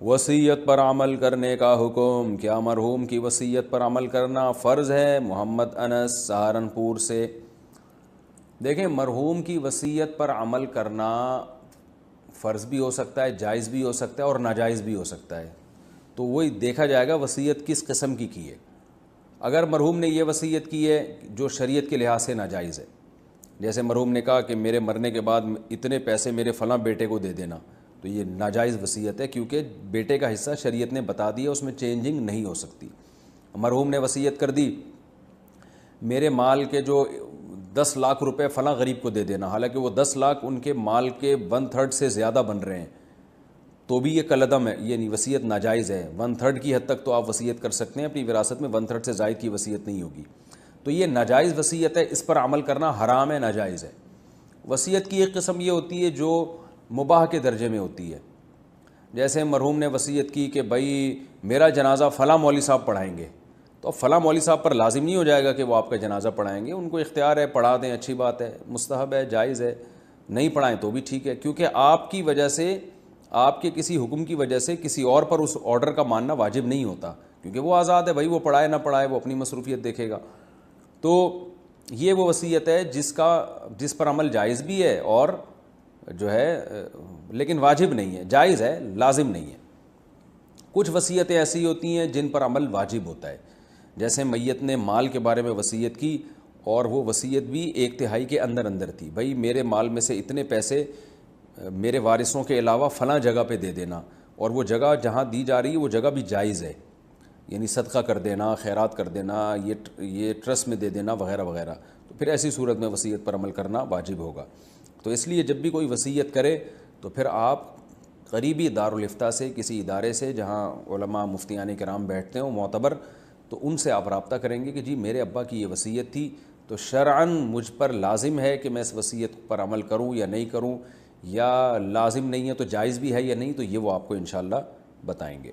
وصیت پر عمل کرنے کا حکم، کیا مرحوم کی وصیت پر عمل کرنا فرض ہے؟ محمد انس سہارنپور سے۔ دیکھیں، مرحوم کی وصیت پر عمل کرنا فرض بھی ہو سکتا ہے، جائز بھی ہو سکتا ہے اور ناجائز بھی ہو سکتا ہے، تو وہی دیکھا جائے گا وصیت کس قسم کی ہے۔ اگر مرحوم نے یہ وصیت کی ہے جو شریعت کے لحاظ سے ناجائز ہے، جیسے مرحوم نے کہا کہ میرے مرنے کے بعد اتنے پیسے میرے فلاں بیٹے کو دے دینا، تو یہ ناجائز وصیت ہے، کیونکہ بیٹے کا حصہ شریعت نے بتا دیا، اس میں چینجنگ نہیں ہو سکتی۔ مرحوم نے وصیت کر دی میرے مال کے جو 10 لاکھ روپے فلاں غریب کو دے دینا، حالانکہ وہ 10 لاکھ ان کے مال کے 1/3 سے زیادہ بن رہے ہیں، تو بھی یہ کالعدم ہے، یہ نہیں، وصیت ناجائز ہے۔ 1/3 کی حد تک تو آپ وصیت کر سکتے ہیں، اپنی وراثت میں 1/3 سے زائد کی وصیت نہیں ہوگی، تو یہ ناجائز وصیت ہے، اس پر عمل کرنا حرام ہے، ناجائز ہے۔ وصیت کی ایک قسم یہ ہوتی ہے جو مباح کے درجے میں ہوتی ہے، جیسے مرحوم نے وصیت کی کہ بھائی میرا جنازہ فلاں مولوی صاحب پڑھائیں گے، تو اب فلاں مولوی صاحب پر لازم نہیں ہو جائے گا کہ وہ آپ کا جنازہ پڑھائیں گے، ان کو اختیار ہے، پڑھا دیں، اچھی بات ہے، مستحب ہے، جائز ہے، نہیں پڑھائیں تو بھی ٹھیک ہے، کیونکہ آپ کی وجہ سے، آپ کے کسی حکم کی وجہ سے کسی اور پر اس آرڈر کا ماننا واجب نہیں ہوتا، کیونکہ وہ آزاد ہے، بھائی وہ پڑھائے نہ پڑھائے، وہ اپنی مصروفیت دیکھے گا۔ تو یہ وہ وصیت ہے جس پر عمل جائز بھی ہے اور جو ہے لیکن واجب نہیں ہے، جائز ہے، لازم نہیں ہے۔ کچھ وصیتیں ایسی ہوتی ہیں جن پر عمل واجب ہوتا ہے، جیسے میت نے مال کے بارے میں وصیت کی اور وہ وصیت بھی 1/3 کے اندر تھی، بھائی میرے مال میں سے اتنے پیسے میرے وارثوں کے علاوہ فلاں جگہ پہ دے دینا، اور وہ جگہ جہاں دی جا رہی ہے وہ جگہ بھی جائز ہے، یعنی صدقہ کر دینا، خیرات کر دینا، یہ ٹرسٹ میں دے دینا وغیرہ وغیرہ، تو پھر ایسی صورت میں وصیت پر عمل کرنا واجب ہوگا۔ تو اس لیے جب بھی کوئی وصیت کرے تو پھر آپ قریبی دارالافتاء سے، کسی ادارے سے جہاں علماء مفتیان کرام بیٹھتے ہیں وہ معتبر، تو ان سے آپ رابطہ کریں گے کہ جی میرے ابا کی یہ وصیت تھی، تو شرعاً مجھ پر لازم ہے کہ میں اس وصیت پر عمل کروں یا نہیں کروں، یا لازم نہیں ہے تو جائز بھی ہے یا نہیں، تو یہ وہ آپ کو انشاءاللہ بتائیں گے۔